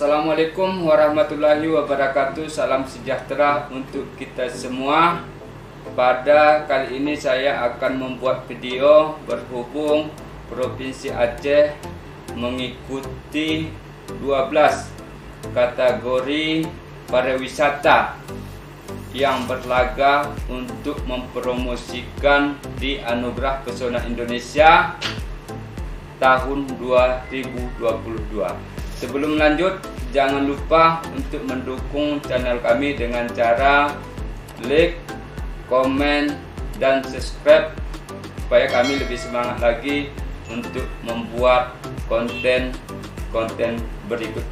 Assalamualaikum warahmatullahi wabarakatuh. Salam sejahtera untuk kita semua. Pada kali ini saya akan membuat video berhubung Provinsi Aceh mengikuti 12 kategori pariwisata yang berlaga untuk mempromosikan di Anugerah Pesona Indonesia tahun 2022. Sebelum lanjut, jangan lupa untuk mendukung channel kami dengan cara like, komen, dan subscribe supaya kami lebih semangat lagi untuk membuat konten berikut.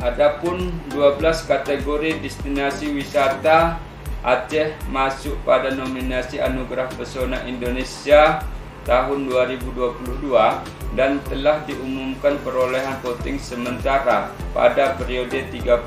Adapun 12 kategori destinasi wisata Aceh masuk pada nominasi Anugerah Pesona Indonesia tahun 2022 dan telah diumumkan perolehan voting sementara pada periode 30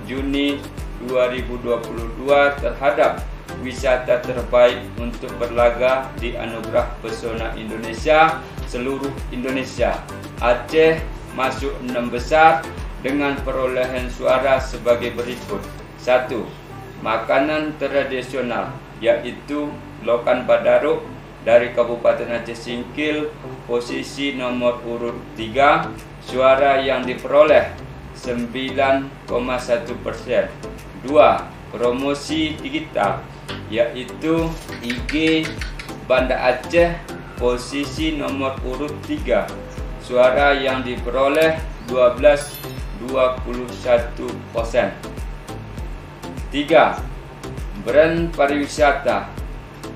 Juni 2022 terhadap wisata terbaik untuk berlaga di Anugerah Pesona Indonesia seluruh Indonesia. Aceh masuk 6 besar dengan perolehan suara sebagai berikut. 1. Makanan tradisional, yaitu lokan badaruk dari Kabupaten Aceh Singkil, posisi nomor urut 3, suara yang diperoleh 9,1%. 2. Promosi digital, yaitu IG Banda Aceh, posisi nomor urut 3, suara yang diperoleh 12,21%. 3. Brand pariwisata,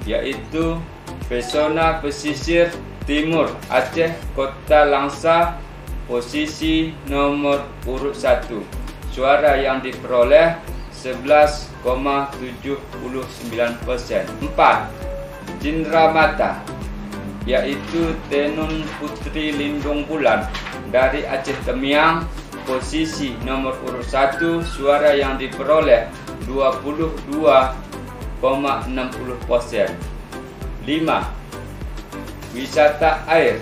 yaitu Pesona Pesisir Timur Aceh Kota Langsa, posisi nomor urut 1, suara yang diperoleh 11,79%. 4. Cindramata, yaitu Tenun Putri Lindung Bulan dari Aceh Temiang, posisi nomor urut 1, suara yang diperoleh 22,60%. 5. Wisata air,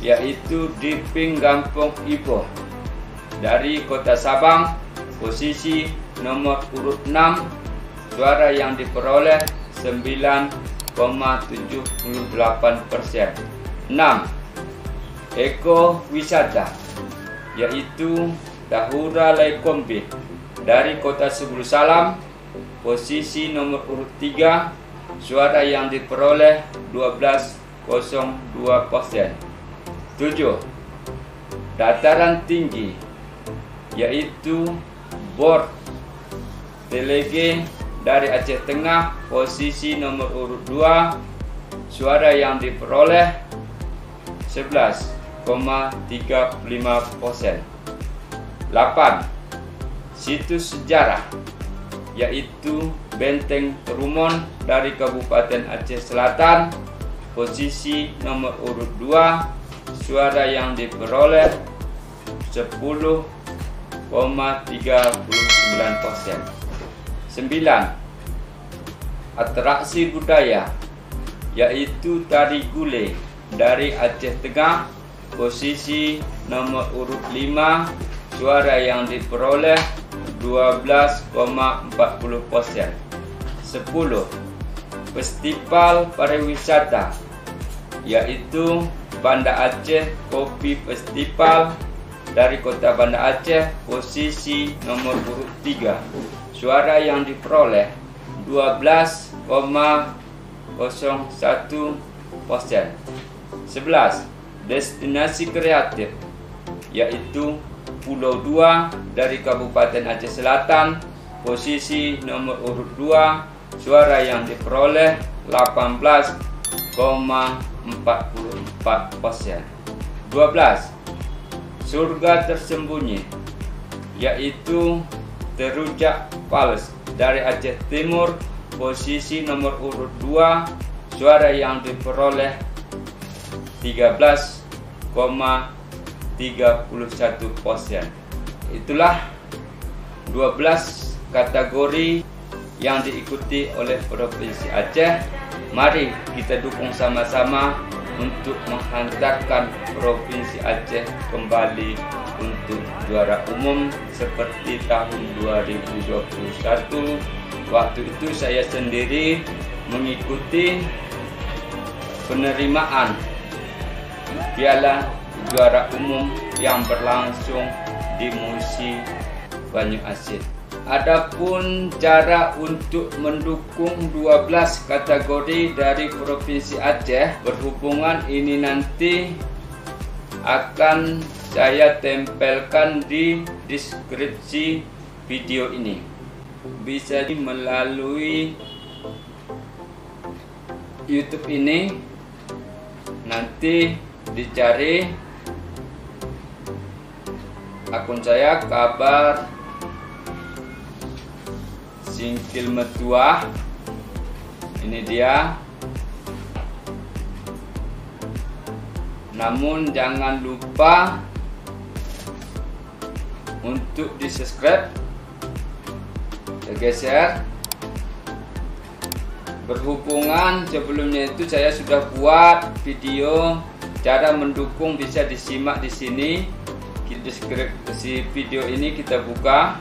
yaitu Dipping Gampong Ipoh dari Kota Sabang, posisi nomor urut 6, suara yang diperoleh 9,78%. 6. Eko wisata, yaitu Tahura Laikombe dari Kota Sebulu Salam, posisi nomor urut 3, suara yang diperoleh 12,02%. 7. Dataran tinggi, yaitu Bor Telege dari Aceh Tengah, posisi nomor urut 2, suara yang diperoleh 11,35%. 8. Situs sejarah, yaitu Benteng Terumon dari Kabupaten Aceh Selatan, posisi nomor urut 2, suara yang diperoleh 10,39%. 9. Atraksi budaya, yaitu Tari Gule dari Aceh Tengah, posisi nomor urut 5, suara yang diperoleh 12,40%. 10. Festival pariwisata, yaitu Banda Aceh Kopi Festival dari Kota Banda Aceh, posisi nomor urut 3, suara yang diperoleh 12,01%. 11. Destinasi kreatif, yaitu Pulau 2 dari Kabupaten Aceh Selatan, posisi nomor urut 2, suara yang diperoleh 18,44%. 12. Surga tersembunyi, yaitu Terujak Palace dari Aceh Timur, posisi nomor urut 2, suara yang diperoleh 13,31%. Itulah 12 kategori yang diikuti oleh Provinsi Aceh. Mari kita dukung sama-sama untuk menghantarkan Provinsi Aceh kembali untuk juara umum seperti tahun 2021. Waktu itu saya sendiri mengikuti penerimaan piala juara umum yang berlangsung di Musi Banyuasin. Adapun cara untuk mendukung 12 kategori dari Provinsi Aceh, berhubungan ini nanti akan saya tempelkan di deskripsi video ini. Bisa melalui YouTube ini, nanti dicari akun saya Kabar Singkil Metuah. Ini dia. Namun jangan lupa untuk di subscribe, share. Berhubungan sebelumnya itu saya sudah buat video cara mendukung, bisa disimak di sini. Di deskripsi video ini kita buka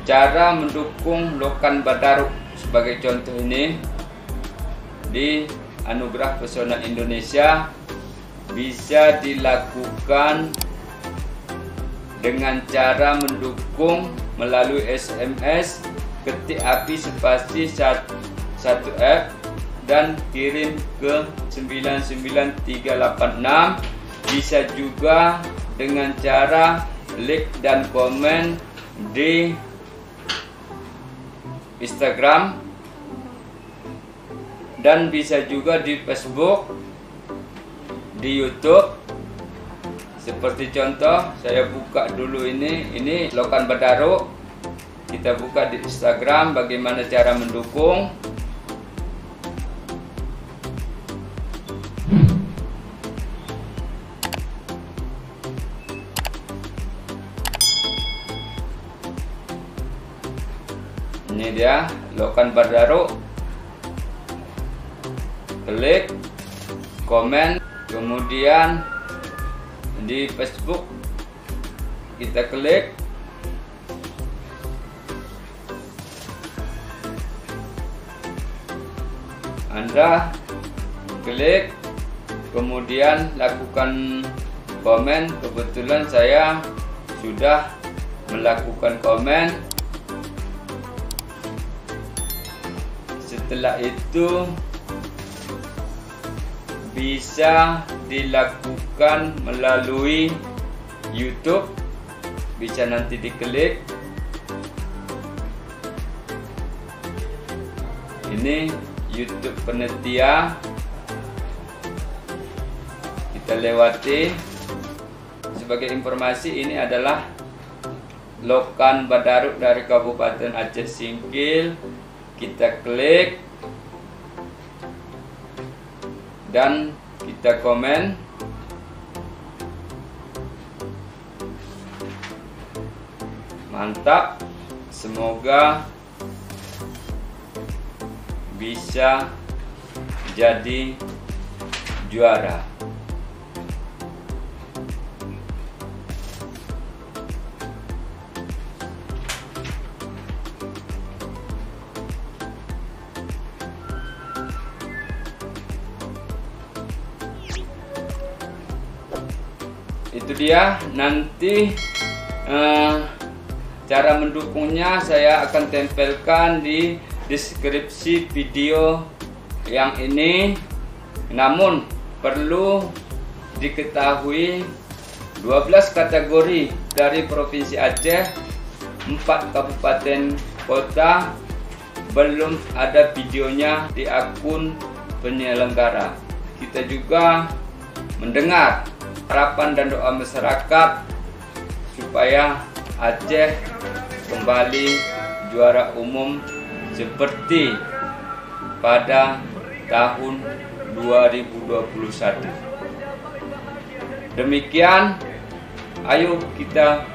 cara mendukung Lokan Badaruk. Sebagai contoh ini di Anugerah Pesona Indonesia bisa dilakukan dengan cara mendukung melalui SMS, ketik api spasi 1F dan kirim ke 99386. Bisa juga dengan cara like dan komen di Instagram, dan bisa juga di Facebook, di YouTube. Seperti contoh, saya buka dulu ini Lokan Badaruk. Kita buka di Instagram bagaimana cara mendukung. Ini dia Lokan Badaruk. Klik, komen, kemudian di Facebook kita klik, Anda klik, kemudian lakukan komen. Kebetulan saya sudah melakukan komen. Setelah itu bisa dilakukan melalui YouTube, bisa nanti diklik. Ini YouTube Penetia, kita lewati. Sebagai informasi, ini adalah Lokan Badaruk dari Kabupaten Aceh Singkil. Kita klik dan kita komen. Mantap, semoga bisa jadi juara. Itu dia, nanti cara mendukungnya saya akan tempelkan di deskripsi video yang ini. Namun perlu diketahui 12 kategori dari Provinsi Aceh, 4 kabupaten kota belum ada videonya di akun penyelenggara. Kita juga mendengar harapan dan doa masyarakat supaya Aceh kembali juara umum seperti pada tahun 2021. Demikian, ayo kita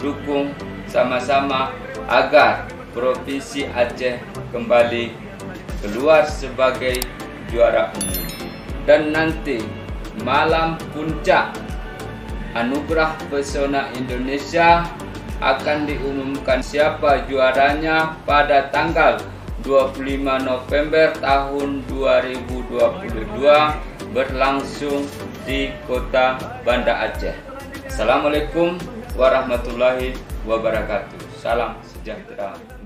dukung sama-sama agar Provinsi Aceh kembali keluar sebagai juara umum. Dan nanti malam puncak Anugerah Pesona Indonesia akan diumumkan siapa juaranya pada tanggal 25 November tahun 2022 berlangsung di kota Banda Aceh. Assalamualaikum warahmatullahi wabarakatuh. Salam sejahtera.